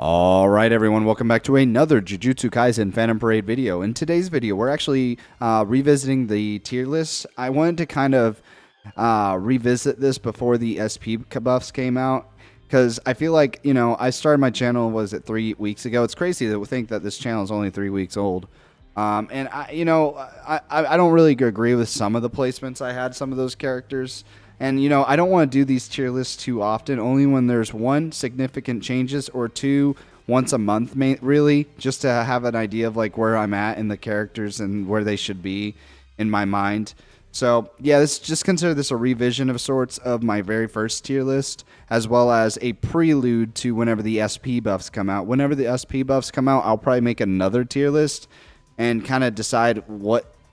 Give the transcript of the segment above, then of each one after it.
All right, everyone, welcome back to another Jujutsu Kaisen Phantom Parade video. In today's video, we're actually revisiting the tier list. I wanted to kind of revisit this before the SP buffs came out because I feel like, I started my channel, was it 3 weeks ago? It's crazy to think that this channel is only 3 weeks old. And I don't really agree with some of the placements I had, some of those characters. And, I don't want to do these tier lists too often, only when there's one, significant changes, or two, once a month, really, just to have an idea of like where I'm at in the characters and where they should be in my mind. So, yeah, just consider this a revision of sorts of my very first tier list, as well as a prelude to whenever the SP buffs come out. Whenever the SP buffs come out, I'll probably make another tier list and kind of decide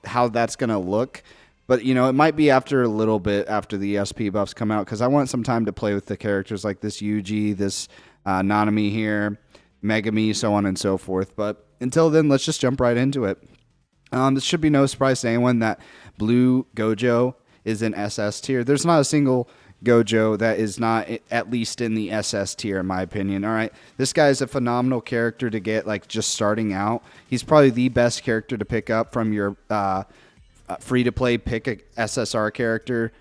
how that's going to look. But, it might be after a little bit after the SP buffs come out, because I want some time to play with the characters like this Yuji, this Nanami here, Megami, so on and so forth. But until then, let's just jump right into it. This should be no surprise to anyone that Blue Gojo is in SS tier. There's not a single Gojo that is not at least in the SS tier, in my opinion. All right, this guy is a phenomenal character to get, like, just starting out. He's probably the best character to pick up from your free-to-play pick a SSR character.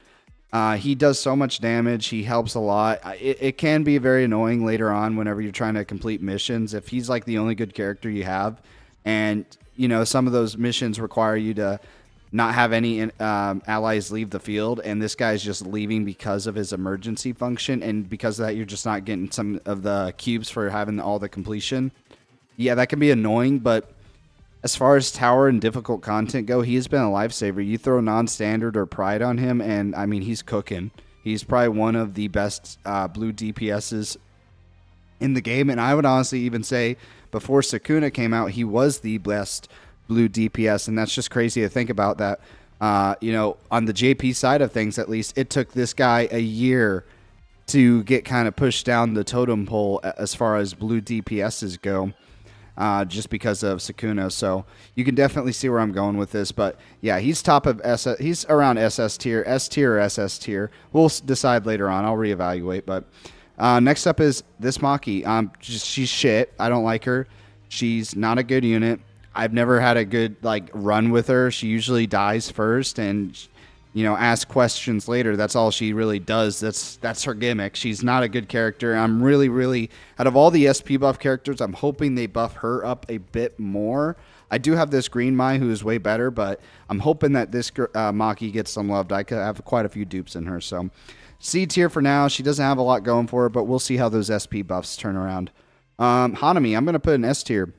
He does so much damage. He helps a lot. It can be very annoying later on whenever you're trying to complete missions if he's like the only good character you have. And, some of those missions require you to not have any allies leave the field, and this guy's just leaving because of his emergency function, and because of that, you're just not getting some of the cubes for having all the completion. Yeah, that can be annoying, but as far as tower and difficult content go, he has been a lifesaver. You throw non-standard or pride on him, and, I mean, he's cooking. He's probably one of the best blue DPSs in the game, and I would honestly even say before Sukuna came out, he was the best blue DPS, and that's just crazy to think about that. On the JP side of things, at least, it took this guy a year to get kind of pushed down the totem pole as far as blue DPSs go. Just because of Sukuna, so you can definitely see where I'm going with this. But yeah, he's top of SS. He's around SS tier, S tier or SS tier. We'll decide later on. I'll reevaluate. But next up is this Maki. She's shit. I don't like her. She's not a good unit. I've never had a good run with her. She usually dies first and ask questions later. That's all she really does. That's her gimmick. She's not a good character. I'm really, out of all the SP buff characters, I'm hoping they buff her up a bit more. I do have this Green Mai who is way better, but I'm hoping that this Maki gets some love. I could have quite a few dupes in her. So C tier for now. She doesn't have a lot going for her, but we'll see how those SP buffs turn around. Hanami, I'm going to put an S tier.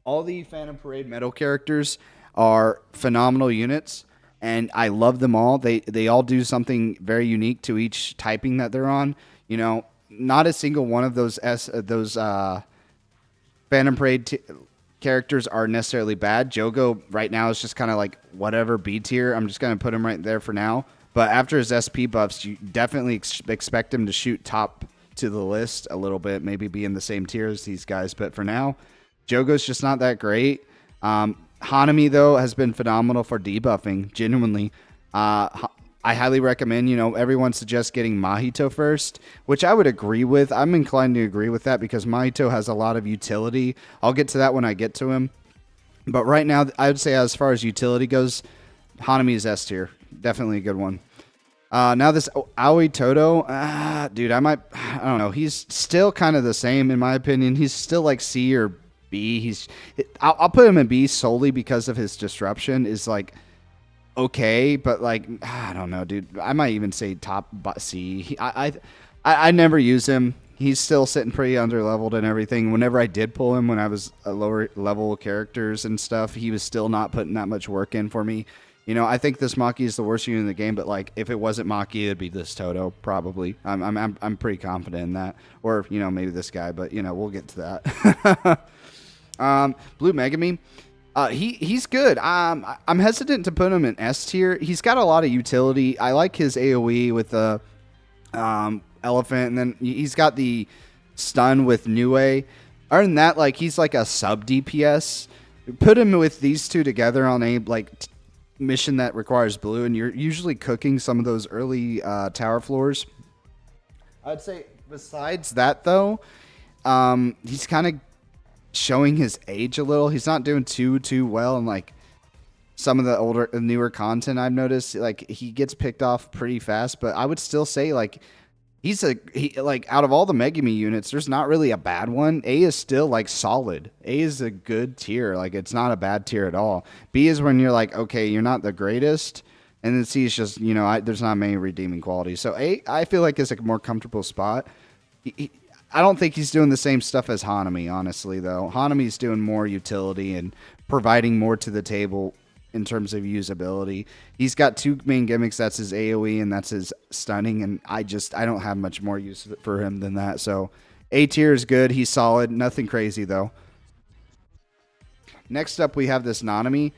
All the Phantom Parade metal characters are phenomenal units, and I love them all. They all do something very unique to each typing that they're on. Not a single one of those Phantom Parade characters are necessarily bad. Jogo right now is just kind of like whatever, B tier. I'm just going to put him right there for now. But after his SP buffs, you definitely expect him to shoot top to the list a little bit, maybe be in the same tier as these guys. But for now, Jogo's just not that great. Hanami, though, has been phenomenal for debuffing, genuinely. I highly recommend, everyone suggests getting Mahito first, which I would agree with. I'm inclined to agree with that because Mahito has a lot of utility. I'll get to that when I get to him. But right now, I would say as far as utility goes, Hanami is S tier. Definitely a good one. Now this Aoi Todo, dude, I don't know. He's still kind of the same, in my opinion. He's still like C or B. I'll put him in B solely because of his disruption is okay, but I don't know, dude. I might even say top C. I never use him. He's still sitting pretty underleveled and everything. Whenever I did pull him when I was a lower level characters and stuff, he was still not putting that much work in for me. I think this Maki is the worst unit in the game, but if it wasn't Maki, it'd be this Toto probably. I'm pretty confident in that, or maybe this guy, but we'll get to that. Blue Megami, he's good. I'm hesitant to put him in S tier. He's got a lot of utility. I like his AoE with the elephant, and then he's got the stun with Nue. Other than that, he's like a sub DPS. Put him with these two together on a mission that requires blue, and you're usually cooking some of those early tower floors. I'd say besides that, though, He's kind of showing his age a little. He's not doing too well, and like some of the newer content I've noticed, like he gets picked off pretty fast. But I would still say like he like out of all the Megami units, there's not really a bad one. A is still like solid. A is a good tier. Like it's not a bad tier at all. B is when you're like, okay, you're not the greatest. And then C is just, there's not many redeeming qualities. So A, I feel like is a more comfortable spot. I don't think he's doing the same stuff as Hanami, honestly, though. Hanami's doing more utility and providing more to the table in terms of usability. He's got two main gimmicks. That's his AoE and that's his stunning. And I don't have much more use for him than that. So A tier is good. He's solid. Nothing crazy, though. Next up, we have this Nanami.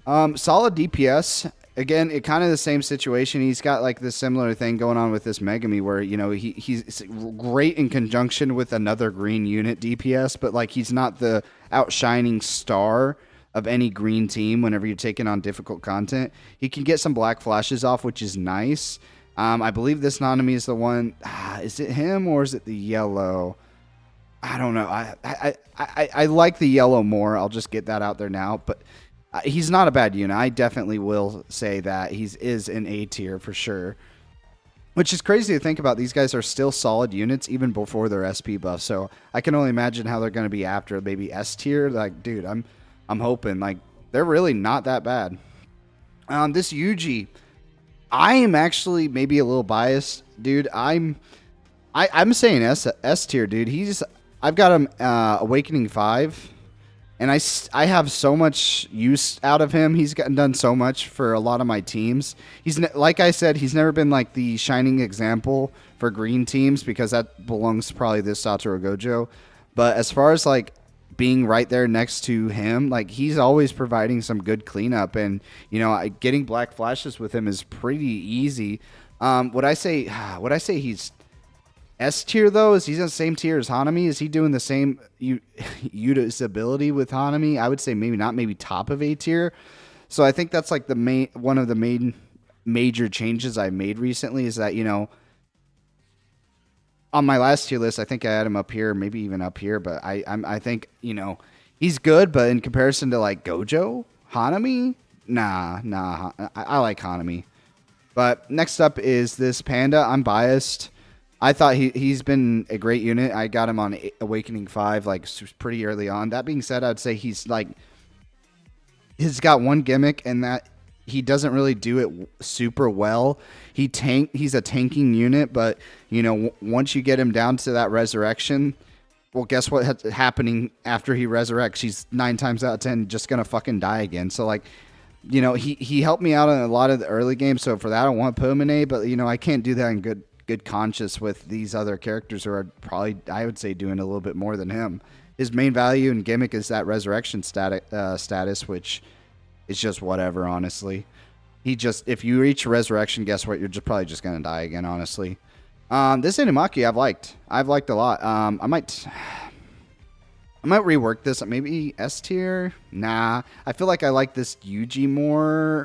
Solid DPS. Again, it kind of the same situation. He's got like this similar thing going on with this Megami where, he's great in conjunction with another green unit DPS, but like he's not the outshining star of any green team whenever you're taking on difficult content. He can get some black flashes off, which is nice. I believe this Nanami is the one. Is it him or is it the yellow? I don't know. I like the yellow more. I'll just get that out there now, but he's not a bad unit. I definitely will say that he is in A tier for sure. Which is crazy to think about. These guys are still solid units even before their SP buff. So I can only imagine how they're going to be after maybe S tier. Like, dude, I'm hoping like they're really not that bad. This Yuji, I am actually maybe a little biased, dude. I'm saying S tier, dude. I've got him Awakening 5. And I have so much use out of him. He's done so much for a lot of my teams. Like I said, he's never been like the shining example for green teams because that belongs to probably this Satoru Gojo. But as far as like being right there next to him, like he's always providing some good cleanup. And, getting black flashes with him is pretty easy. Would I say he's S tier though? Is he in the same tier as Hanami? Is he doing the same usability with Hanami? I would say maybe top of A tier. So I think that's like one of the main major changes I made recently is that, on my last tier list, I think I had him up here, maybe even up here, but I think, he's good, but in comparison to like Gojo, Hanami, nah, I like Hanami. But next up is this Panda. I'm biased. I thought he's been a great unit. I got him on Awakening 5, like pretty early on. That being said, I'd say he's got one gimmick, and that he doesn't really do it super well. He's a tanking unit, but once you get him down to that resurrection, well, guess what's happening after he resurrects? He's 9 times out of 10 just gonna fucking die again. So like, he helped me out in a lot of the early games. So for that, I want to put him in A, but I can't do that in good conscience with these other characters who are probably, I would say, doing a little bit more than him. His main value and gimmick is that resurrection status, which is just whatever, honestly. If you reach resurrection, guess what? You're probably just going to die again, honestly. This Inumaki I've liked a lot. I might rework this. Maybe S tier? Nah. I feel like I like this Yuji more.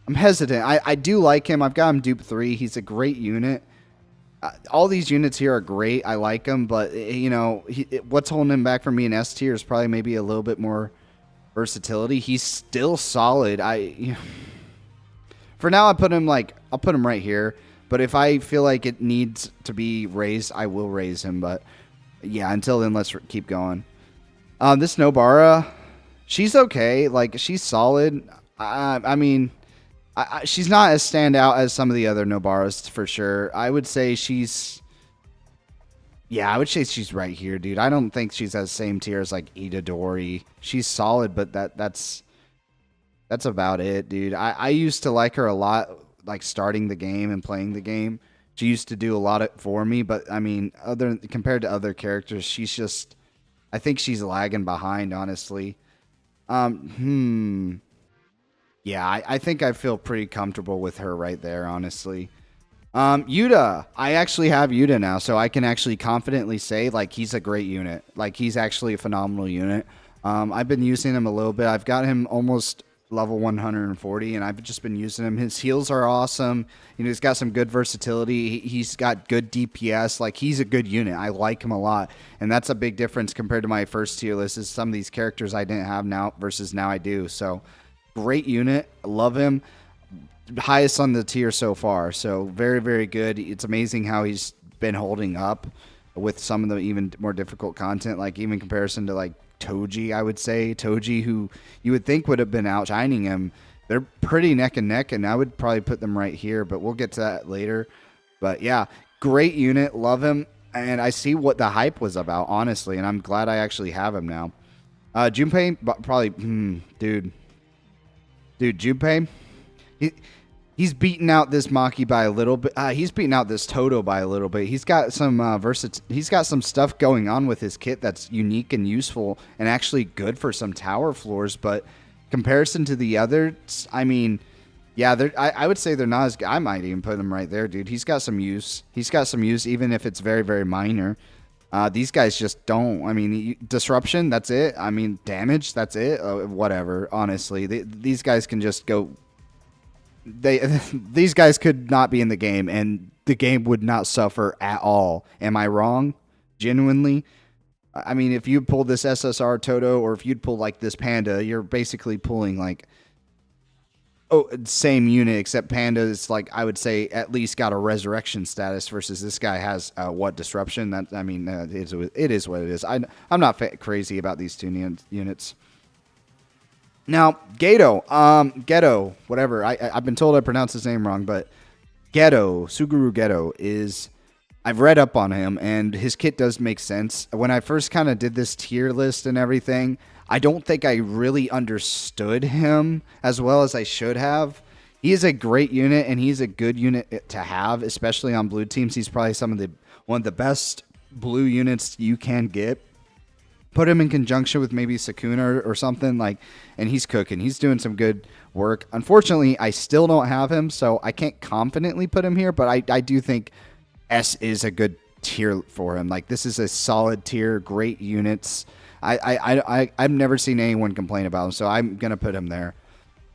I'm hesitant. I do like him. I've got him dupe 3. He's a great unit. All these units here are great. I like them, but what's holding him back from me in S tier is probably maybe a little bit more versatility. He's still solid. For now, I'll put him right here. But if I feel like it needs to be raised, I will raise him. But yeah, until then, let's keep going. This Nobara, she's okay. Like she's solid. I mean. She's not as standout as some of the other Nobaras for sure. I would say she's right here, dude. I don't think she's as same tier as like Itadori. She's solid, but that's about it, dude. I used to like her a lot, like starting the game and playing the game. She used to do a lot for me, but I mean, compared to other characters, I think she's lagging behind, honestly. Yeah, I think I feel pretty comfortable with her right there, honestly. Yuta. I actually have Yuta now, so I can actually confidently say, like, he's a great unit. Like, he's actually a phenomenal unit. I've been using him a little bit. I've got him almost level 140, and I've just been using him. His heals are awesome. You know, he's got some good versatility. He's got good DPS. Like, he's a good unit. I like him a lot, and that's a big difference compared to my first tier list. Is some of these characters I didn't have now versus now I do. So, great unit. Love him. Highest on the tier so far. So, very, very good. It's amazing how he's been holding up with some of the even more difficult content, like even comparison to like Toji, I would say. Toji, who you would think would have been outshining him, they're pretty neck and neck, and I would probably put them right here, but we'll get to that later. But yeah, great unit, love him, and I see what the hype was about, honestly, and I'm glad I actually have him now. Junpei, probably, Junpei, he's beaten out this Maki by a little bit. He's beaten out this Toto by a little bit. He's got some He's got some stuff going on with his kit that's unique and useful, and actually good for some tower floors. But comparison to the others, I mean, yeah, I would say they're not as good. I might even put him right there, dude. He's got some use. He's got some use, even if it's very, very minor. These guys just don't. I mean, disruption, that's it. I mean, damage, that's it. Whatever. Honestly, these guys can just go. These guys could not be in the game, and the game would not suffer at all. Am I wrong? Genuinely? I mean, if you pulled this SSR Toto, or if you'd pull like this Panda, you're basically pulling like same unit, except Panda is like, I would say, at least got a resurrection status versus this guy has what, disruption. That, I mean, it is what it is. I'm not crazy about these two units. Now, Geto, whatever. I've been told I pronounced his name wrong, but Suguru Geto is, I've read up on him, and his kit does make sense. When I first kind of did this tier list and everything, I don't think I really understood him as well as I should have. He is a great unit, and he's a good unit to have, especially on blue teams. He's probably one of the best blue units you can get. Put him in conjunction with maybe Sukuna or something, like, and he's cooking. He's doing some good work. Unfortunately, I still don't have him, so I can't confidently put him here, but I do think S is a good tier for him. Like, this is a solid tier, great units. I've never seen anyone complain about him, so I'm going to put him there.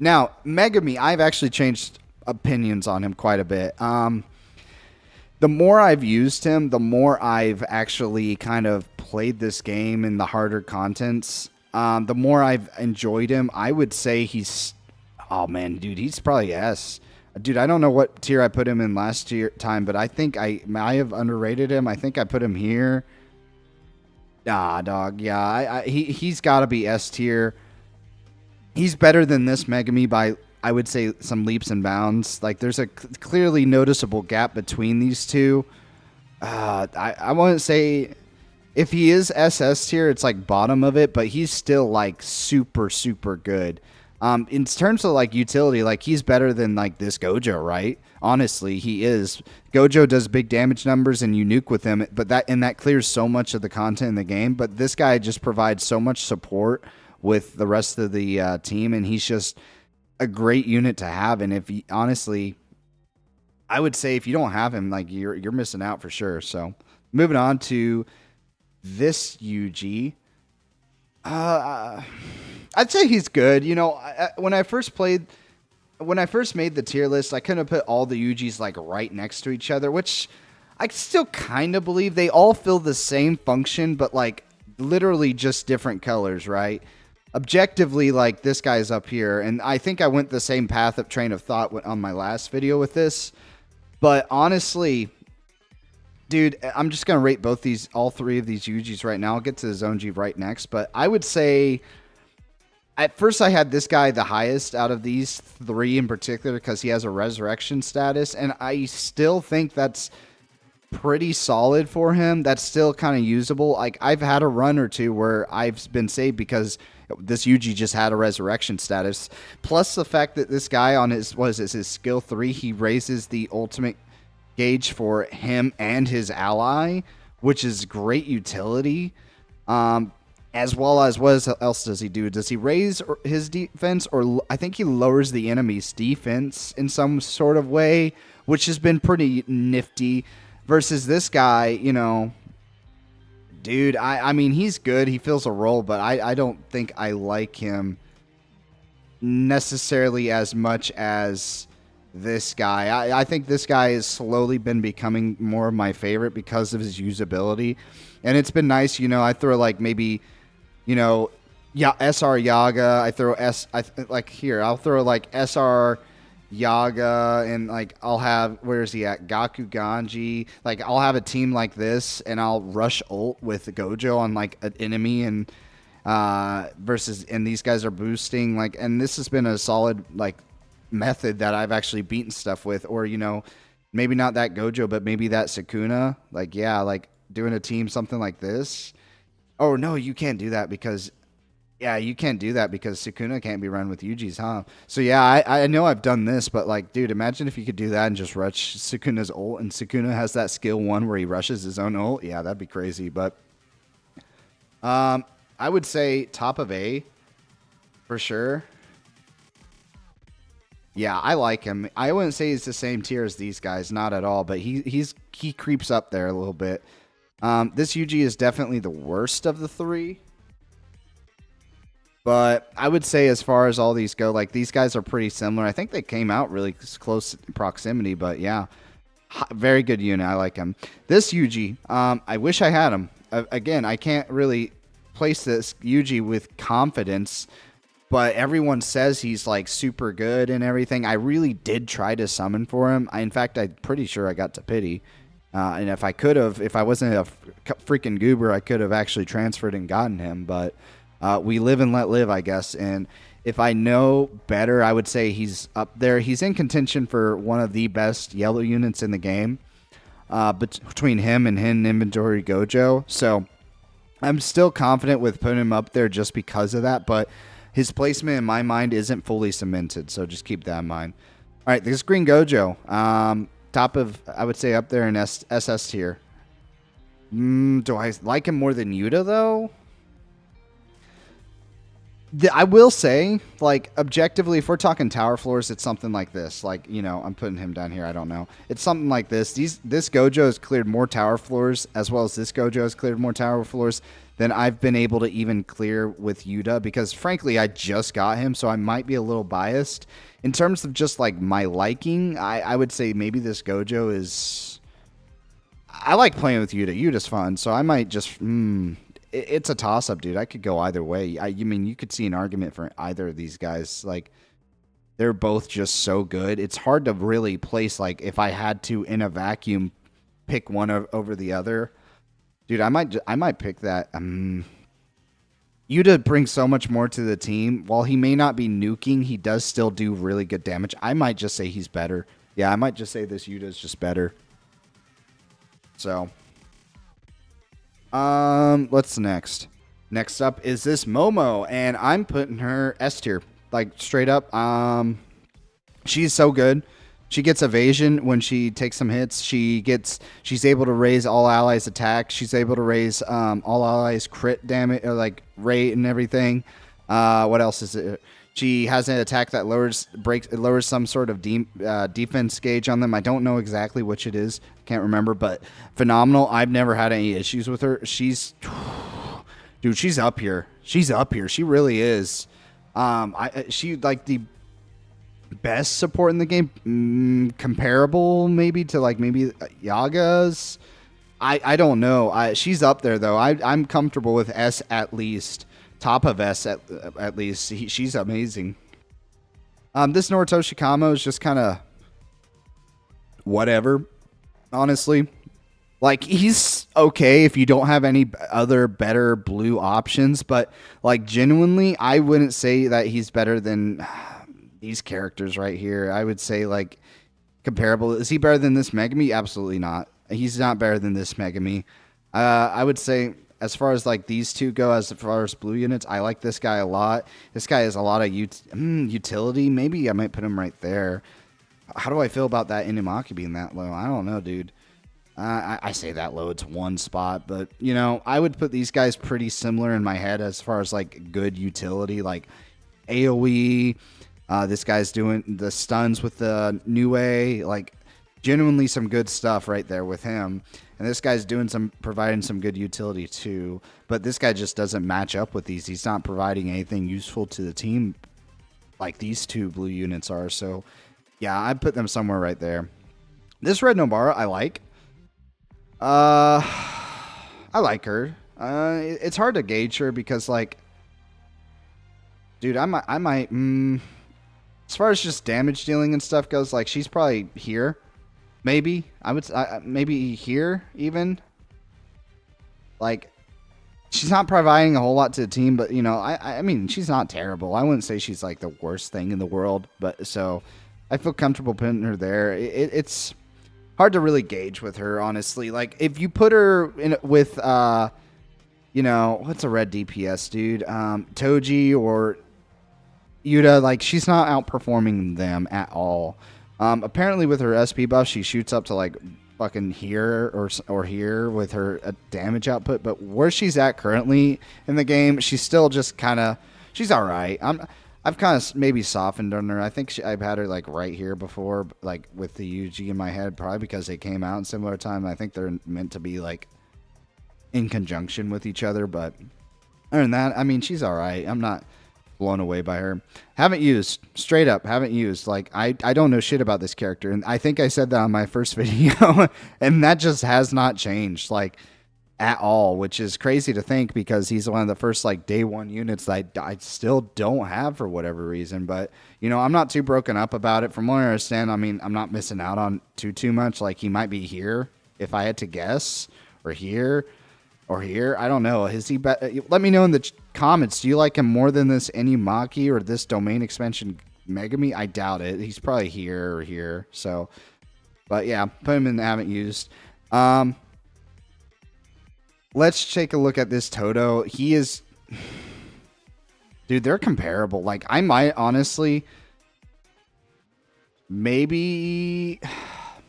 Now, Megami, I've actually changed opinions on him quite a bit. The more I've used him, the more I've actually kind of played this game in the harder contents. The more I've enjoyed him. I would say oh man, dude, he's probably S. Dude, I don't know what tier I put him in last time, but I think I have underrated him. I think I put him here. Dog. Yeah, he's got to be S tier. He's better than this Megami by, I would say, some leaps and bounds. Like, there's a clearly noticeable gap between these two. I wouldn't say, if he is SS tier, it's like bottom of it, but he's still like super, super good. In terms of like utility, like, he's better than like this Gojo, right? Honestly, he is. Gojo does big damage numbers and you nuke with him, but that clears so much of the content in the game. But this guy just provides so much support with the rest of the team, and he's just a great unit to have. And if he, honestly, I would say if you don't have him, like, you're missing out for sure. So moving on to this UG, I'd say he's good. You know, when I first made the tier list, I couldn't put all the UGs like right next to each other, which I still kind of believe. They all fill the same function, but like literally just different colors, right? Objectively, like, this guy's up here, and I think I went the same train of thought on my last video with this. But honestly, dude, I'm just gonna rate all three of these UGs right now. I'll get to the Zone G right next, but I would say at first I had this guy the highest out of these three in particular because he has a resurrection status, and I still think that's pretty solid for him. That's still kind of usable. Like, I've had a run or two where I've been saved because this UG just had a resurrection status. Plus the fact that this guy on his skill 3, he raises the ultimate gauge for him and his ally, which is great utility. As well as, what else does he do? Does he raise his defense, or I think he lowers the enemy's defense in some sort of way, which has been pretty nifty. Versus this guy, you know, dude, I mean, he's good. He fills a role, but I don't think I like him necessarily as much as this guy. I think this guy has slowly been becoming more of my favorite because of his usability. And it's been nice, I throw like maybe, yeah, SR Yaga. I throw like here, I'll throw like SR Yaga and like I'll have, where's he at? Gaku Ganji. Like I'll have a team like this and I'll rush ult with the Gojo on like an enemy and versus, and these guys are boosting like, and this has been a solid like method that I've actually beaten stuff with, or maybe not that Gojo, but maybe that Sukuna. Like yeah, like doing a team something like this. Oh no, you can't do that because you can't do that because Sukuna can't be run with Yuji's, huh? So yeah, I know I've done this, but like, dude, imagine if you could do that and just rush Sukuna's ult, and Sukuna has that skill 1 where he rushes his own ult. Yeah, that'd be crazy. But I would say top of A for sure. Yeah, I like him. I wouldn't say he's the same tier as these guys, not at all. But he creeps up there a little bit. This Yuji is definitely the worst of the 3. But I would say as far as all these go, like these guys are pretty similar. I think they came out really close proximity, but yeah, very good unit. I like him. This Yuji, I wish I had him. Again, I can't really place this Yuji with confidence, but everyone says he's like super good and everything. I really did try to summon for him. In fact, I'm pretty sure I got to pity. And if I wasn't a freaking goober, I could have actually transferred and gotten him, but we live and let live, I guess. And if I know better, I would say he's up there. He's in contention for one of the best yellow units in the game, between him and Hidden Inventory Gojo. So I'm still confident with putting him up there just because of that, but his placement in my mind isn't fully cemented, so just keep that in mind. All right, this Green Gojo, top of, I would say up there in SS tier. Do I like him more than Yuta, though? I will say, like, objectively, if we're talking tower floors, it's something like this. Like, I'm putting him down here. I don't know. It's something like this. This Gojo has cleared more tower floors, as well as this Gojo has cleared more tower floors than I've been able to even clear with Yuta, because, frankly, I just got him, so I might be a little biased. In terms of just, like, my liking, I would say maybe this Gojo is... I like playing with Yuta. Yuta's fun, so I might just... It's a toss-up, dude. I could go either way. I mean, you could see an argument for either of these guys. Like, they're both just so good. It's hard to really place, like, if I had to, in a vacuum, pick one over the other. Dude, I might pick that. Yuta brings so much more to the team. While he may not be nuking, he does still do really good damage. I might just say he's better. Yeah, I might just say this Yuta is just better. So... what's next? Next up is this Momo, and I'm putting her S tier, like straight up. She's so good. She gets evasion when she takes some hits. She's able to raise all allies attack. She's able to raise all allies crit damage, or like rate and everything. What else is it? She has an attack that lowers some sort of defense gauge on them. I don't know exactly which it is. Can't remember, but phenomenal. I've never had any issues with her. She's up here. She's up here. She really is. She like the best support in the game, comparable maybe to like maybe Yaga's. I don't know. She's up there though. I'm comfortable with S at least. Top of S at least. She's amazing. This Naruto Shikamo is just kind of whatever, honestly. Like, he's okay if you don't have any other better blue options, but like genuinely, I wouldn't say that he's better than these characters right here. I would say like comparable. Is he better than this Megami? Absolutely not. He's not better than this Megami. I would say, as far as like these two go, as far as blue units, I like this guy a lot. This guy has a lot of utility. Maybe I might put him right there. How do I feel about that Inumaki being that low? I don't know, dude. I say that low. It's one spot. But, I would put these guys pretty similar in my head as far as like good utility. Like AoE. This guy's doing the stuns with the Nue. Like, genuinely some good stuff right there with him. And this guy's providing some good utility too. But this guy just doesn't match up with these. He's not providing anything useful to the team like these two blue units are. So yeah, I'd put them somewhere right there. This red Nobara I like. I like her. It's hard to gauge her because, like, dude, I might. As far as just damage dealing and stuff goes, like, she's probably here. Maybe maybe here even. Like, she's not providing a whole lot to the team, but you know, I mean, she's not terrible. I wouldn't say she's like the worst thing in the world, but so I feel comfortable putting her there. It's hard to really gauge with her, honestly. Like, if you put her in with you know, what's a red DPS, dude? Toji or Yuta, like, she's not outperforming them at all. Apparently with her SP buff, she shoots up to like fucking here or here with her damage output, but where she's at currently in the game, she's still just kind of, she's all right. I've kind of maybe softened on her. I think I've had her like right here before, like with the UG in my head, probably because they came out in similar time. I think they're meant to be like in conjunction with each other, but other than that, I mean, she's all right. I'm not blown away by her. Haven't used, straight up haven't used. Like, I don't know shit about this character, and I think I said that on my first video, and that just has not changed like at all, which is crazy to think because he's one of the first like day one units that I still don't have for whatever reason. But you know, I'm not too broken up about it. From what I understand, I mean, I'm not missing out on too much. Like, he might be here if I had to guess, or here. Or here, I don't know. Is he? Let me know in the comments. Do you like him more than this Enimaki or this domain expansion Megami? I doubt it. He's probably here or here. So, but yeah, put him in the haven't used. Let's take a look at this Toto. He is, dude. They're comparable. Like, I might honestly, maybe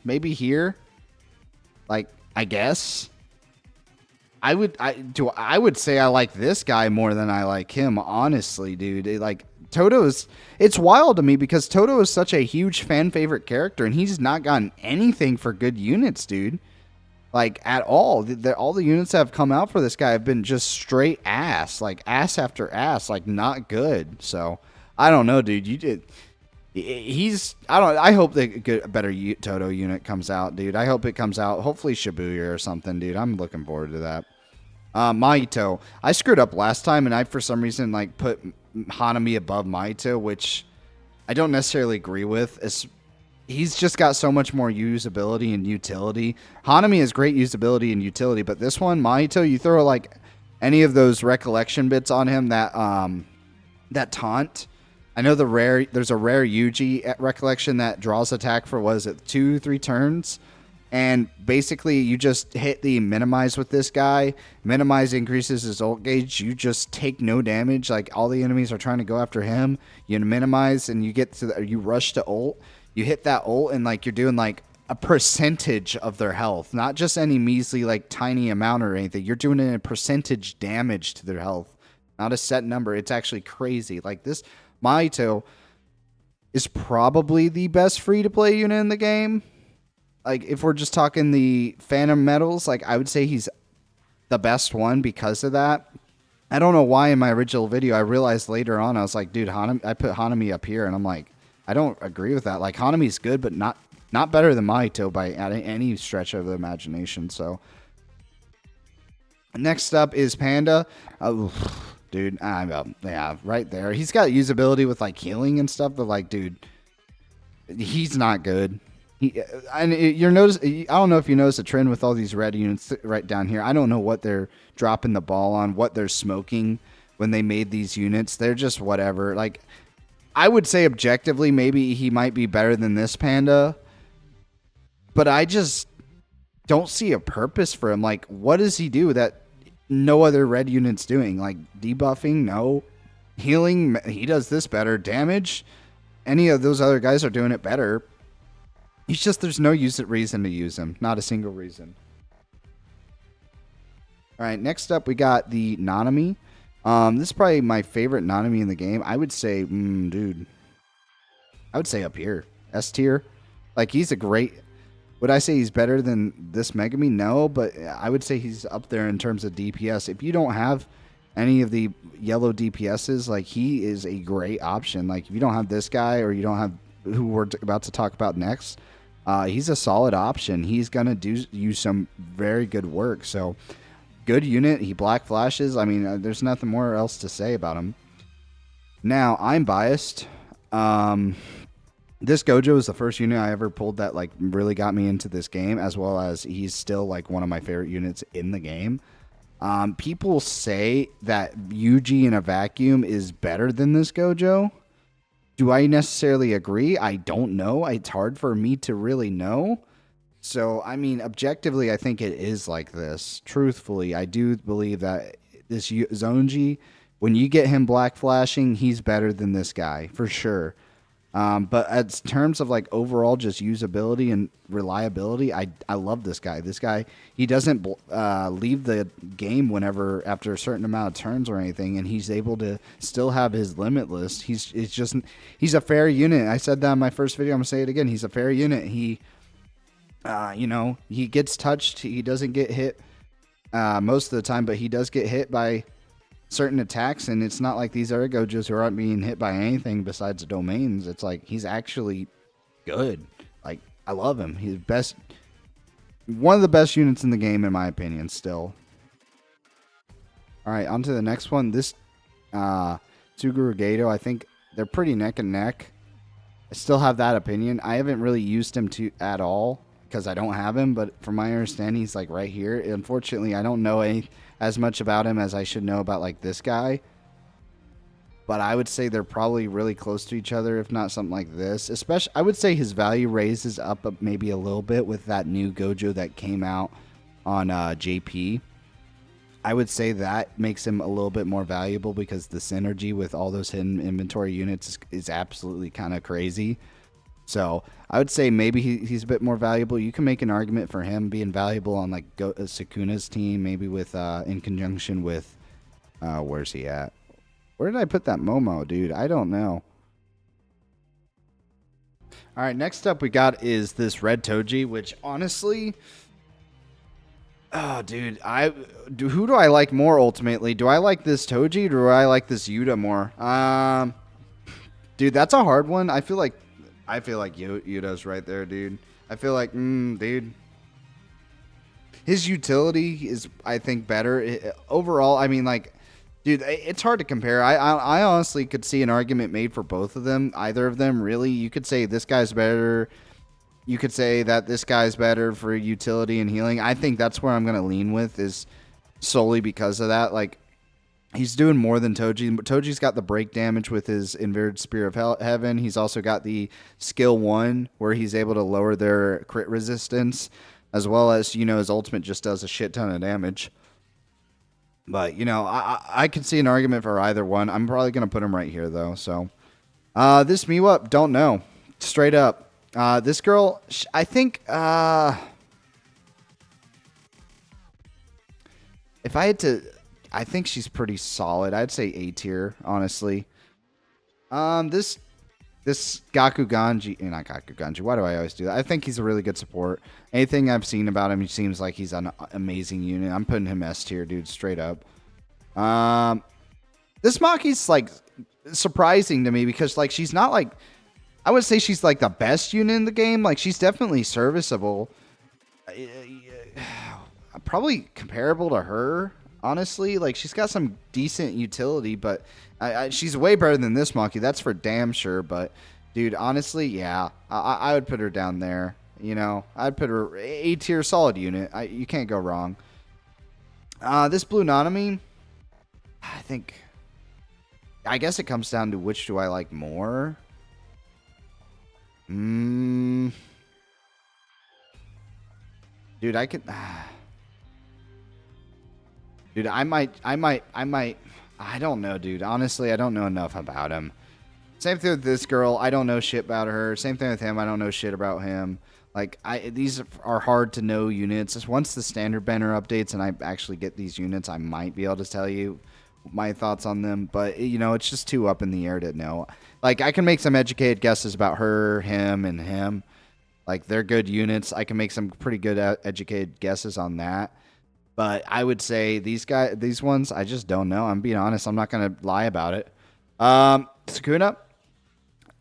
here. Like, I guess. I would say I like this guy more than I like him, honestly, dude. It's wild to me because Toto is such a huge fan favorite character, and he's not gotten anything for good units, dude. Like, at all. All the units that have come out for this guy have been just straight ass, like ass after ass, like not good. So I don't know, dude. I hope a better Toto unit comes out, dude. I hope it comes out. Hopefully Shibuya or something, dude. I'm looking forward to that. Mahito. I screwed up last time, and I, for some reason, like, put Hanami above Mahito, which I don't necessarily agree with. He's just got so much more usability and utility. Hanami has great usability and utility, but this one, Mahito, you throw, like, any of those recollection bits on him, that taunt. I know there's a rare Yuji at recollection that draws attack for, what is it, 2-3 turns? And basically, you just hit the minimize with this guy. Minimize increases his ult gauge. You just take no damage. Like, all the enemies are trying to go after him. You minimize, and you rush to ult. You hit that ult, and like you're doing like a percentage of their health, not just any measly like tiny amount or anything. You're doing a percentage damage to their health, not a set number. It's actually crazy. Like, this Mahito is probably the best free to play unit in the game. Like, if we're just talking the Phantom Metals, like, I would say he's the best one because of that. I don't know why in my original video, I realized later on, I was like, dude, I put Hanami up here, and I'm like, I don't agree with that. Like, Hanami's good, but not better than Mahito by any stretch of the imagination. So, next up is Panda. Dude, yeah, right there. He's got usability with, like, healing and stuff, but, like, dude, he's not good. I don't know if you notice a trend with all these red units right down here. I don't know what they're dropping the ball on, what they're smoking when they made these units. They're just whatever. Like, I would say objectively, maybe he might be better than this Panda, but I just don't see a purpose for him. Like, what does he do that no other red unit's doing? Like, debuffing? No. Healing? He does this better. Damage? Any of those other guys are doing it better. He's just, there's no reason to use him. Not a single reason. All right, next up we got the Nanami. This is probably my favorite Nanami in the game. I would say, dude, I would say up here. S tier. Like, he's a great... Would I say he's better than this Megami? No, but I would say he's up there in terms of DPS. If you don't have any of the yellow DPSs, like he is a great option. Like if you don't have this guy or you don't have who we're about to talk about next, he's a solid option. He's gonna do you some very good work. So good unit. He black flashes. I mean, there's nothing more else to say about him. Now I'm biased. This Gojo is the first unit I ever pulled that like really got me into this game, as well as he's still like one of my favorite units in the game. People say that Yuji in a vacuum is better than this Gojo. Do I necessarily agree? I don't know. It's hard for me to really know. So, I mean, objectively, I think it is like this. Truthfully, I do believe that this Zonji, when you get him black flashing, he's better than this guy, for sure. But as terms of like overall just usability and reliability, I love this guy. This guy, he doesn't leave the game whenever after a certain amount of turns or anything, and he's able to still have his limitless. He's a fair unit. I said that in my first video. I'm gonna say it again. He's a fair unit. He, he gets touched. He doesn't get hit most of the time, but he does get hit by certain attacks, and it's not like these other Gojos who aren't being hit by anything besides the domains. It's like he's actually good. Like I love him. He's best, one of the best units in the game in my opinion. Still. All right, on to the next one. This Tsuguru Gato, I think they're pretty neck and neck. I still have that opinion. I haven't really used him at all because I don't have him, but from my understanding, he's like right here. Unfortunately, I don't know as much about him as I should know about like this guy. But I would say they're probably really close to each other, if not something like this. Especially, I would say his value raises up maybe a little bit with that new Gojo that came out on JP. I would say that makes him a little bit more valuable because the synergy with all those hidden inventory units is absolutely kind of crazy. So I would say maybe he's a bit more valuable. You can make an argument for him being valuable on like Sukuna's team, maybe with in conjunction with where's he at? Where did I put that Momo, dude? I don't know. All right, next up we got is this Red Toji, which honestly, oh, dude, who do I like more ultimately? Do I like this Toji or do I like this Yuta more? Dude, that's a hard one. I feel like Yuta's right there, dude. I feel like, dude, his utility is, I think, better overall. I mean, like, dude, it's hard to compare. I honestly could see an argument made for both of them. Either of them, really. You could say this guy's better. You could say that this guy's better for utility and healing. I think that's where I'm going to lean with, is solely because of that. Like, he's doing more than Toji. Toji's got the break damage with his Inverted Spear of Heaven. He's also got the skill 1 where he's able to lower their crit resistance, as well as, his ultimate just does a shit ton of damage. But, I could see an argument for either one. I'm probably going to put him right here, though. So, this Miwa, don't know. Straight up. This girl, I think, if I had to, I think she's pretty solid. I'd say A tier, honestly. This Gaku Ganji, not Gaku Ganji. Why do I always do that? I think he's a really good support. Anything I've seen about him, he seems like he's an amazing unit. I'm putting him S tier, dude, straight up. This Maki's like surprising to me because like she's not like, I would say she's like the best unit in the game. Like she's definitely serviceable. Probably comparable to her. Honestly, like she's got some decent utility, but she's way better than this monkey. That's for damn sure. But dude, honestly, yeah, I would put her down there. I'd put her A tier, solid unit. You can't go wrong. This Blue Nanami, I guess it comes down to which do I like more. Dude, I could. Dude, I might. I don't know, dude. Honestly, I don't know enough about him. Same thing with this girl. I don't know shit about her. Same thing with him. I don't know shit about him. Like, these are hard to know units. Just once the standard banner updates and I actually get these units, I might be able to tell you my thoughts on them. But, it's just too up in the air to know. Like, I can make some educated guesses about her, him, and him. Like, they're good units. I can make some pretty good educated guesses on that. But I would say these ones, I just don't know. I'm being honest. I'm not gonna lie about it. Sukuna.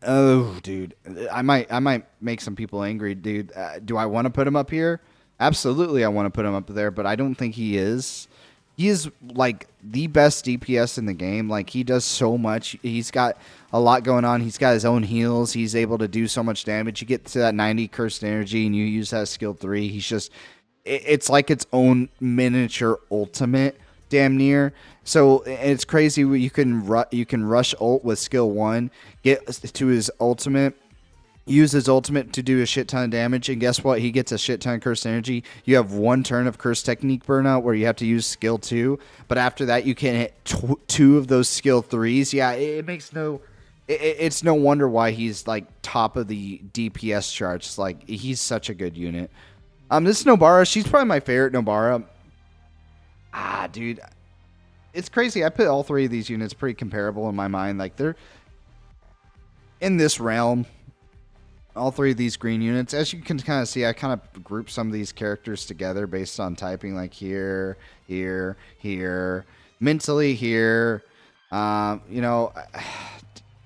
Oh, dude, I might make some people angry, dude. Do I want to put him up here? Absolutely, I want to put him up there, but I don't think he is. He is like the best DPS in the game. Like he does so much. He's got a lot going on. He's got his own heals. He's able to do so much damage. You get to that 90 cursed energy and you use that skill 3. He's just it's like its own miniature ultimate, damn near. So it's crazy. You can rush ult with skill 1, get to his ultimate, use his ultimate to do a shit ton of damage, and guess what? He gets a shit ton of cursed energy. You have one turn of cursed technique burnout where you have to use skill 2, but after that you can hit 2 of those skill 3s. Yeah, it makes no. It's no wonder why he's like top of the DPS charts. Like he's such a good unit. This Nobara, she's probably my favorite Nobara. Dude, it's crazy. I put all 3 of these units pretty comparable in my mind. Like they're in this realm. All 3 of these green units, as you can kind of see, I kind of group some of these characters together based on typing, like here, here, here, mentally here. You know,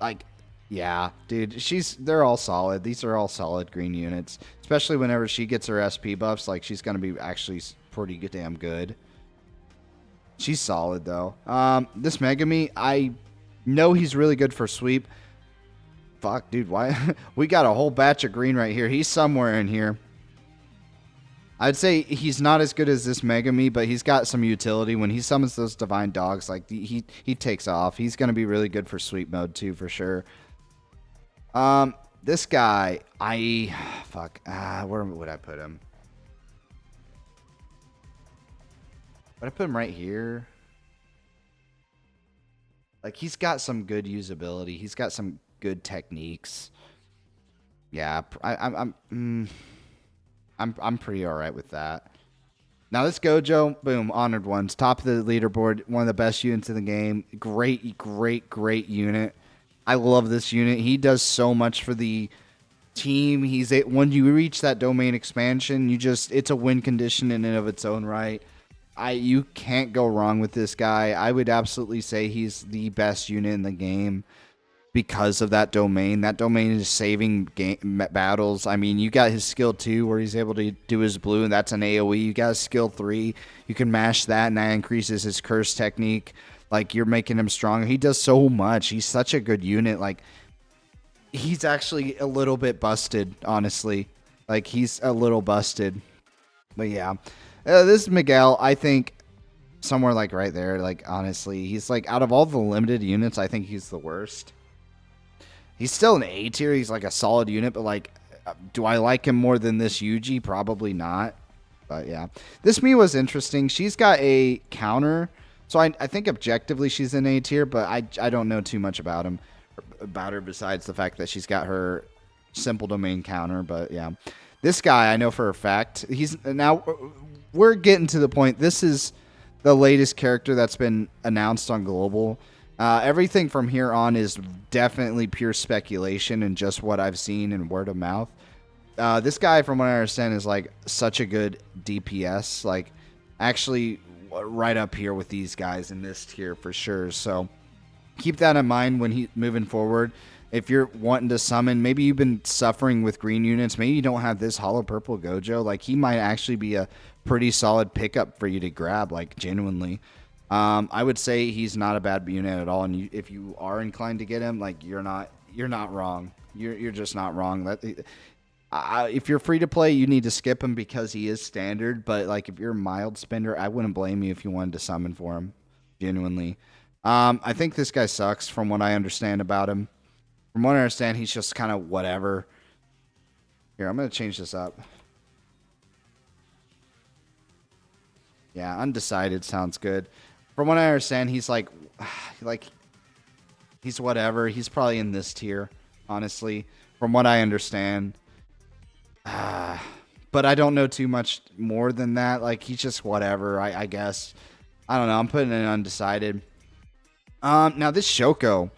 like, yeah, dude, they're all solid. These are all solid green units, especially whenever she gets her SP buffs. Like, she's gonna be actually pretty damn good. She's solid though. This Megami, I know he's really good for sweep. Fuck, dude, why? We got a whole batch of green right here. He's somewhere in here. I'd say he's not as good as this Megami, but he's got some utility. When he summons those divine dogs, like he takes off. He's going to be really good for sweep mode too, for sure. This guy, where would I put him? Would I put him right here? Like, he's got some good usability. He's got some good techniques. Yeah, I'm pretty all right with that. Now this Gojo, boom, honored ones, top of the leaderboard, one of the best units in the game. Great unit. I love this unit. He does so much for the team. When you reach that domain expansion, it's a win condition in and of its own right. You can't go wrong with this guy. I would absolutely say he's the best unit in the game because of that domain. That domain is saving battles. I mean, you got his skill 2 where he's able to do his blue, and that's an AoE. You got his skill 3. You can mash that, and that increases his curse technique. Like, you're making him stronger. He does so much. He's such a good unit. Like, he's actually a little bit busted, honestly. Like, he's a little busted. But yeah. This Miguel, I think somewhere like right there. Like, honestly, he's like, out of all the limited units, I think he's the worst. He's still an A tier. He's like a solid unit, but like, do I like him more than this Yuji? Probably not. But yeah, this Mii was interesting. She's got a counter, so I think objectively she's an A tier, but I don't know too much about her besides the fact that she's got her simple domain counter. But yeah, this guy I know for a fact. We're getting to the point. This is the latest character that's been announced on Global. Everything from here on is definitely pure speculation and just what I've seen in word of mouth. This guy, from what I understand, is like such a good DPS. Like, actually, right up here with these guys in this tier for sure. So keep that in mind when he's moving forward. If you're wanting to summon, maybe you've been suffering with green units. Maybe you don't have this hollow purple Gojo. Like, he might actually be a pretty solid pickup for you to grab. Like, genuinely. I would say he's not a bad unit at all, and if you are inclined to get him, like, you're not wrong. You're just not wrong. If you're free to play, you need to skip him because he is standard. But like, if you're a mild spender, I wouldn't blame you if you wanted to summon for him. Genuinely, I think this guy sucks from what I understand about him. From what I understand, he's just kind of whatever. Here, I'm gonna change this up. Yeah, undecided sounds good. From what I understand, he's like he's whatever. He's probably in this tier, honestly, from what I understand. But I don't know too much more than that. Like, he's just whatever, I guess. I don't know. I'm putting it undecided. Now this Shoko,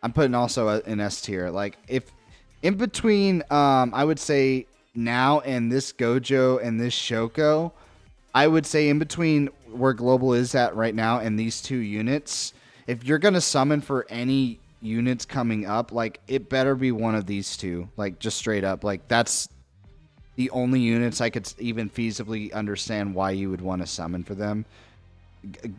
I'm putting also in S tier. Like, if in between, I would say now and this Gojo and this Shoko, I would say in between where global is at right now and these two units, if you're gonna summon for any units coming up, like it better be one of these two. Like just straight up, like that's the only units I could even feasibly understand why you would want to summon for them.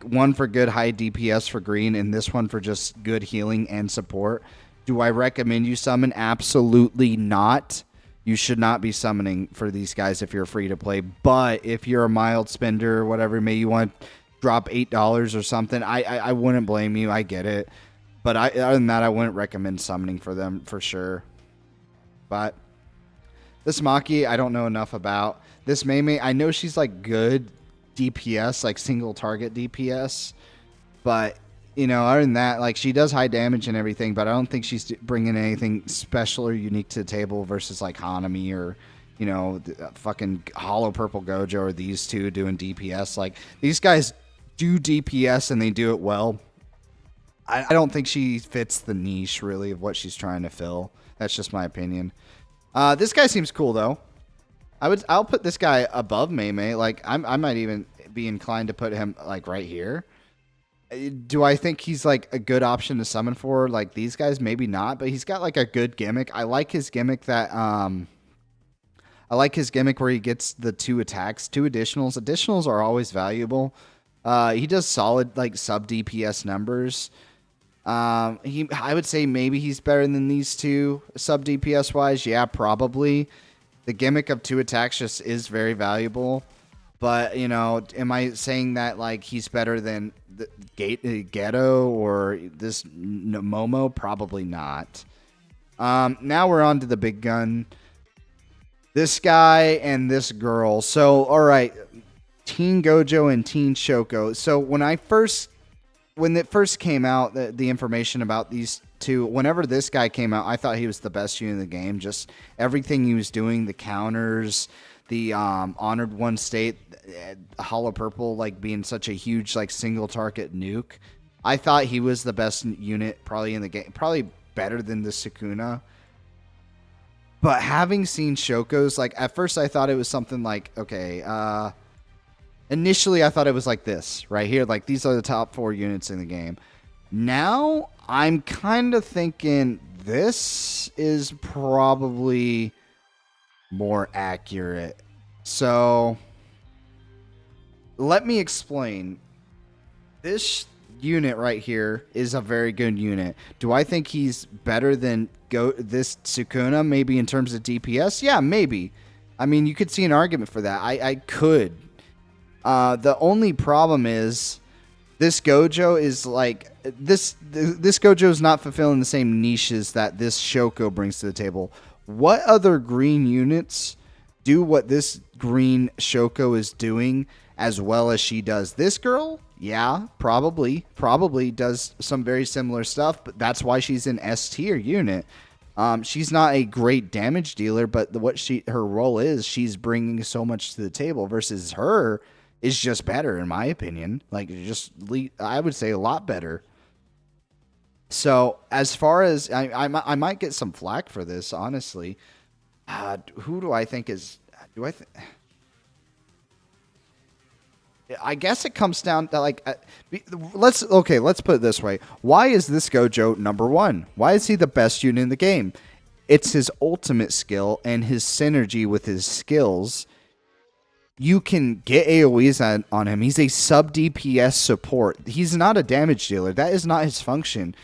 One for good high DPS for green, and this one for just good healing and support. Do I recommend you summon? Absolutely not. You should not be summoning for these guys if you're free to play. But if you're a mild spender or whatever, maybe you want to drop $8 or something, I wouldn't blame you. I get it. But other than that, I wouldn't recommend summoning for them for sure. But this Maki, I don't know enough about. This Mei, I know she's like good DPS, like single target DPS. But, you know, other than that, like she does high damage and everything, but I don't think she's bringing anything special or unique to the table versus like Hanami or, you know, fucking Hollow Purple Gojo or these two doing DPS. Like these guys do DPS and they do it well. I don't think she fits the niche really of what she's trying to fill. That's just my opinion. This guy seems cool though. I'll put this guy above Mei. Like I might even be inclined to put him like right here. Do I think he's like a good option to summon for like these guys? Maybe not, but he's got like a good gimmick. I like his gimmick that where he gets the 2 attacks, 2 additionals. Additionals are always valuable. He does solid like sub DPS numbers. I would say maybe he's better than these two sub DPS wise. Yeah, probably. The gimmick of 2 attacks just is very valuable. But, you know, am I saying that like he's better than the Ghetto or this Momo? Probably not. Now we're on to the big gun. This guy and this girl. So, all right, Teen Gojo and Teen Shoko. So when it first came out, the information about these two, whenever this guy came out, I thought he was the best unit in the game. Just everything he was doing, the counters, the Honored One State, Hollow Purple, like being such a huge like single target nuke. I thought he was the best unit probably in the game, probably better than the Sukuna. But having seen Shoko's, like at first I thought it was something like, okay, initially, I thought it was like this right here. Like these are the top 4 units in the game. Now I'm kind of thinking this is probably more accurate. So let me explain. This unit right here is a very good unit. Do I think he's better than this Sukuna? Maybe in terms of DPS? Yeah, maybe. I mean, you could see an argument for that. I could. The only problem is this Gojo is like this Gojo is not fulfilling the same niches that this Shoko brings to the table. What other green units do what this green Shoko is doing as well as she does? This girl, yeah, probably does some very similar stuff, but that's why she's an S tier unit. She's not a great damage dealer, but her role is she's bringing so much to the table versus her is just better, in my opinion. Like, I would say a lot better. So, as far as I might get some flack for this, honestly. Who do I think is? I guess it comes down to like. Let's put it this way. Why is this Gojo number 1? Why is he the best unit in the game? It's his ultimate skill and his synergy with his skills. You can get AoEs on him. He's a sub DPS support. He's not a damage dealer. That is not his function.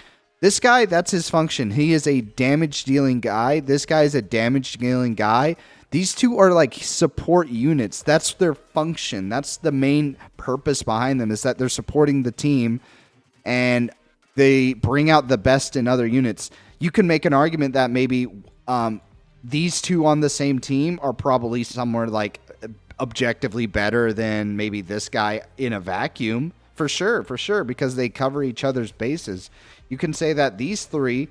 This guy, that's his function. He is a damage dealing guy. This guy is a damage dealing guy. These two are like support units. That's their function. That's the main purpose behind them, is that they're supporting the team and they bring out the best in other units. You can make an argument that maybe these two on the same team are probably somewhere like objectively better than maybe this guy in a vacuum. For sure, because they cover each other's bases. You can say that these three,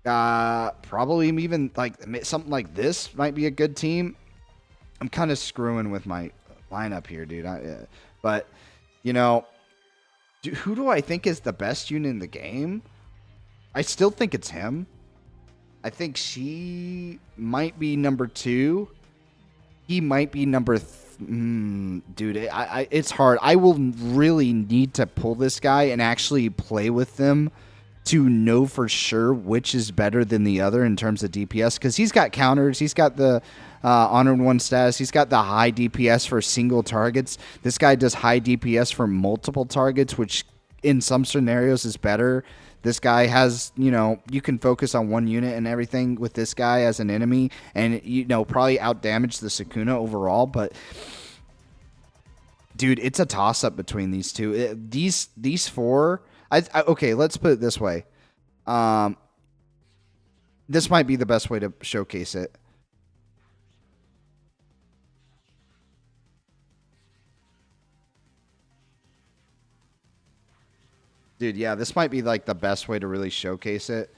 probably even like something like this might be a good team. I'm kind of screwing with my lineup here, dude. But, you know, who do I think is the best unit in the game? I still think it's him. I think she might be number 2. He might be number dude, it's hard. I will really need to pull this guy and actually play with them to know for sure which is better than the other in terms of DPS, because he's got counters, he's got the honored one status, he's got the high DPS for single targets. This guy does high DPS for multiple targets, which in some scenarios is better. This guy has, you can focus on one unit and everything with this guy as an enemy, and probably out damage the Sukuna overall. But dude, it's a toss up between these two. These four. Okay, let's put it this way. This might be the best way to showcase it. Dude, yeah, this might be like the best way to really showcase it.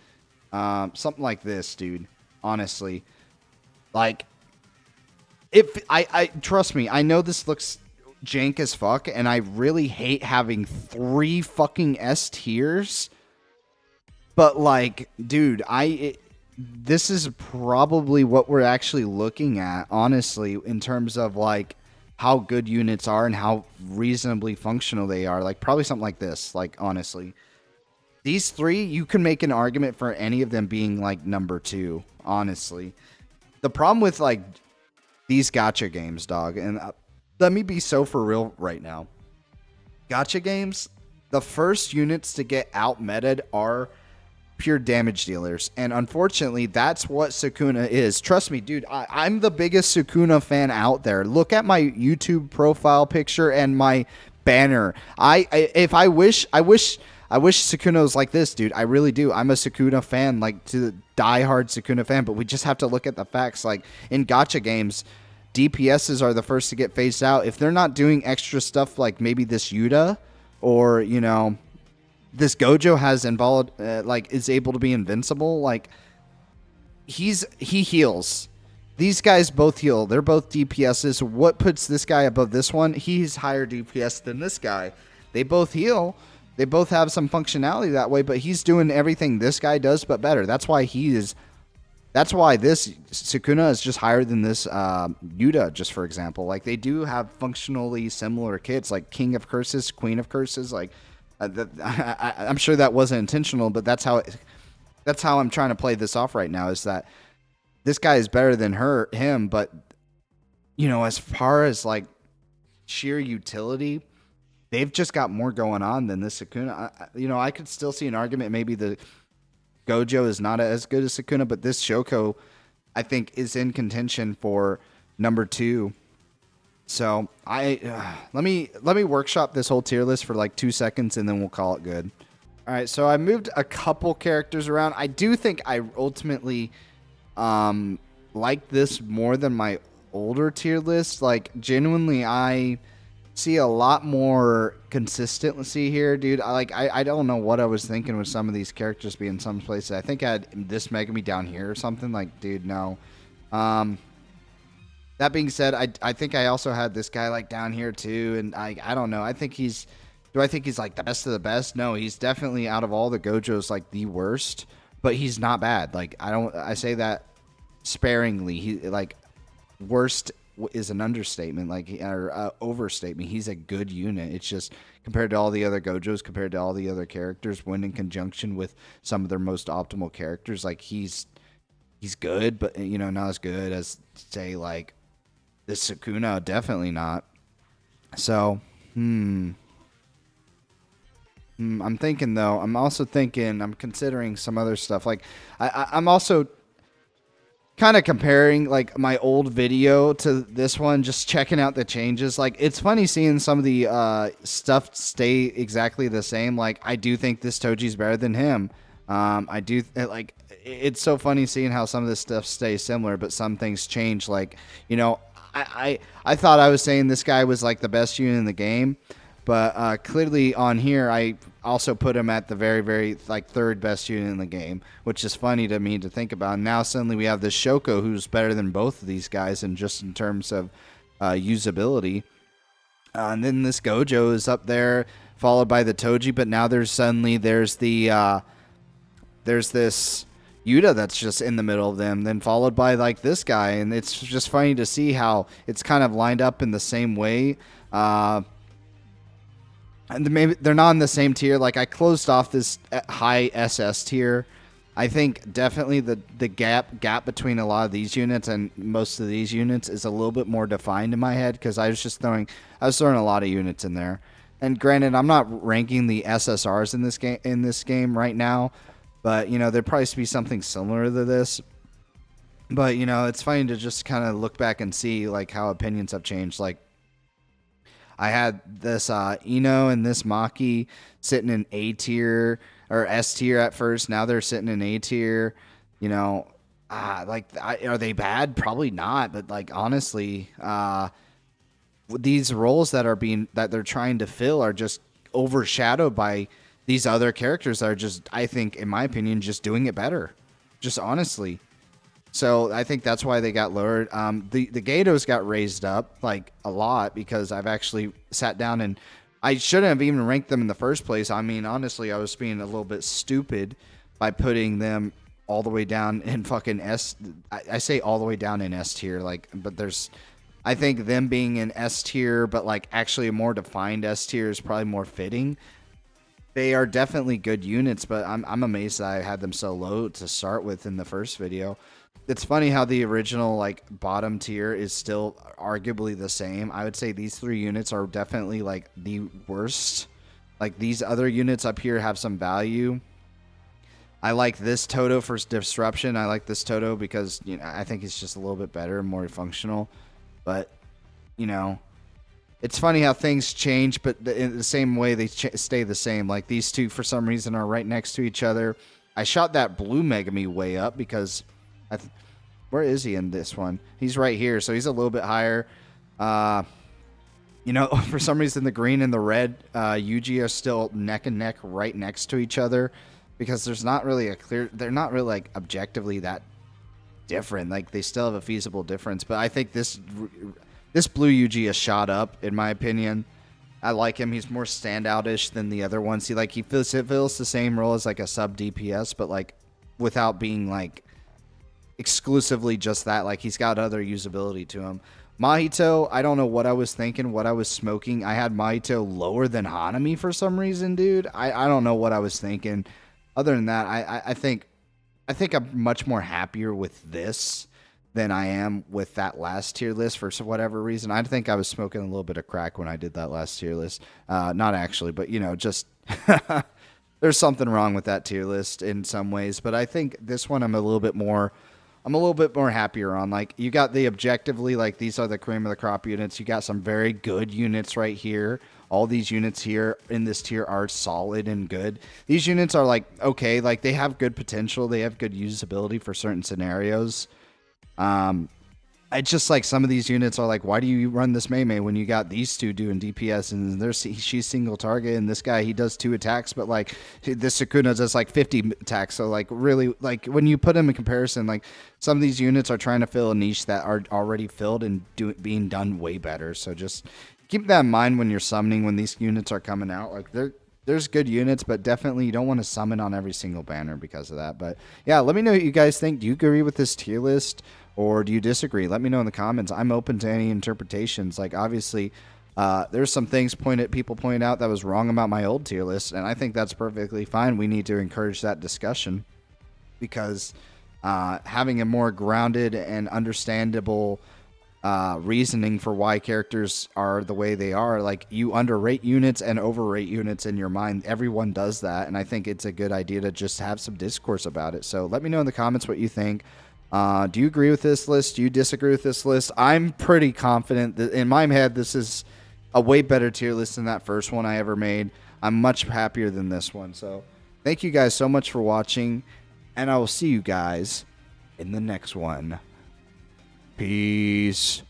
Something like this, dude. Honestly, like, if I trust me, I know this looks jank as fuck, and I really hate having 3 fucking S tiers. But like, dude, this is probably what we're actually looking at, honestly, in terms of like how good units are and how reasonably functional they are. Like, probably something like this. Like, honestly, these 3, you can make an argument for any of them being like number 2. Honestly, the problem with like these gacha games, dog, and let me be so for real right now. Gacha games, the first units to get out meted are pure damage dealers, and unfortunately that's what Sukuna is. Trust me, dude, I'm the biggest Sukuna fan out there. Look at my YouTube profile picture and my banner. I wish Sukuna was like this, dude. I really do. I'm a Sukuna fan, like to the diehard Sukuna fan, but we just have to look at the facts. Like, in gacha games, DPSs are the first to get phased out. If they're not doing extra stuff like maybe this Yuta, or this Gojo has involved, like, is able to be invincible. Like, he heals. These guys both heal. They're both DPSs. What puts this guy above this one? He's higher DPS than this guy. They both heal. They both have some functionality that way, but he's doing everything this guy does, but better. That's why this Sukuna is just higher than this Yuta, just for example. Like, they do have functionally similar kits, like King of Curses, Queen of Curses. Like, I'm sure that wasn't intentional, but that's how I'm trying to play this off right now, is that this guy is better than him, but as far as like sheer utility, they've just got more going on than this Sukuna. I could still see an argument maybe the Gojo is not as good as Sukuna, but this Shoko, I think, is in contention for number 2. So let me workshop this whole tier list for like 2 seconds, and then we'll call it good. All right, so I moved a couple characters around. I do think I ultimately like this more than my older tier list. Like, genuinely, I see a lot more consistency here, dude. I don't know what I was thinking with some of these characters being some places. I think I had this Megami down here or something. Like, dude, no. That being said, I think I also had this guy like down here too, and I don't know. I think he's like the best of the best? No, he's definitely, out of all the Gojos, like the worst, but he's not bad. Like, I say that sparingly. He, like, worst is an understatement, like, or overstatement. He's a good unit. It's just compared to all the other Gojos, compared to all the other characters, when in conjunction with some of their most optimal characters, like, he's good, but not as good as, say, like this Sukuna. Definitely not. So, I'm thinking, though. I'm also thinking. I'm considering some other stuff. Like, I'm also kind of comparing like my old video to this one, just checking out the changes. Like, it's funny seeing some of the stuff stay exactly the same. Like, I do think this Toji's better than him. I do like. It's so funny seeing how some of this stuff stays similar, but some things change. Like, I thought I was saying this guy was like the best unit in the game, but clearly on here I also put him at the very, very like third best unit in the game, which is funny to me to think about. And now suddenly we have this Shoko who's better than both of these guys, and just in terms of usability. And then this Gojo is up there, followed by the Toji. But now there's this Yuta that's just in the middle of them, then followed by like this guy, and it's just funny to see how it's kind of lined up in the same way. And maybe they're not in the same tier. Like I closed off this high SS tier. I think definitely the gap between a lot of these units and most of these units is a little bit more defined in my head because I was throwing a lot of units in there. And granted, I'm not ranking the SSRs in this game right now, but you know there'd probably be something similar to this. But you know, it's funny to just kind of look back and see like how opinions have changed. Like I had this Ino and this Maki sitting in A tier or S tier at first. Now they're sitting in A tier. You know, are they bad? Probably not. But like honestly, these roles that they're trying to fill are just overshadowed by these other characters that are just, I think, in my opinion, just doing it better. Just honestly. So I think that's why they got lowered. The Gatos got raised up like a lot because I've actually sat down and I shouldn't have even ranked them in the first place. I mean, honestly, I was being a little bit stupid by putting them all the way down in fucking S. I say all the way down in S tier, like, but I think them being in S tier, but like actually a more defined S tier is probably more fitting. They are definitely good units, but I'm amazed that I had them so low to start with in the first video. It's funny how the original like bottom tier is still arguably the same. I would say these three units are definitely like the worst. Like these other units up here have some value. I like this Toto for disruption. I like this Toto because you know I think it's just a little bit better and more functional. But you know, it's funny how things change, but in the same way they stay the same. Like these two for some reason are right next to each other. I shot that blue Megami way up because where is he in this one? He's right here, so he's a little bit higher. You know, for some reason, the green and the red Yuji are still neck and neck right next to each other because there's not really they're not really like objectively that different. Like they still have a feasible difference, but I think this blue Yuji is shot up in my opinion. I like him. He's more standoutish than the other ones. He fills the same role as like a sub DPS, but like without being like exclusively just that. Like he's got other usability to him. Mahito, I don't know what I was thinking, what I was smoking. I had Mahito lower than Hanami for some reason, dude. I don't know what I was thinking. Other than that, I think I'm much more happier with this than I am with that last tier list for whatever reason. I think I was smoking a little bit of crack when I did that last tier list. Not actually, but you know, just there's something wrong with that tier list in some ways. But I think this one I'm a little bit more happier on. Like you got the objectively, like these are the cream of the crop units. You got some very good units right here. All these units here in this tier are solid and good. These units are like, okay, like they have good potential. They have good usability for certain scenarios. I just like some of these units are like, why do you run this Mei when you got these two doing DPS and she's single target and this guy, he does 2 attacks, but like this Sukuna does like 50 attacks. So like really like when you put them in comparison, like some of these units are trying to fill a niche that are already filled and being done way better. So just keep that in mind when you're summoning, when these units are coming out. Like there's good units, but definitely you don't want to summon on every single banner because of that. But yeah, let me know what you guys think. Do you agree with this tier list? Or do you disagree? Let me know in the comments. I'm open to any interpretations. Like, obviously, there's some things people point out that was wrong about my old tier list, and I think that's perfectly fine. We need to encourage that discussion because having a more grounded and understandable reasoning for why characters are the way they are, like you underrate units and overrate units in your mind. Everyone does that, and I think it's a good idea to just have some discourse about it. So let me know in the comments what you think. Do you agree with this list? Do you disagree with this list? I'm pretty confident that in my head, this is a way better tier list than that first one I ever made. I'm much happier than this one. So thank you guys so much for watching, and I will see you guys in the next one. Peace.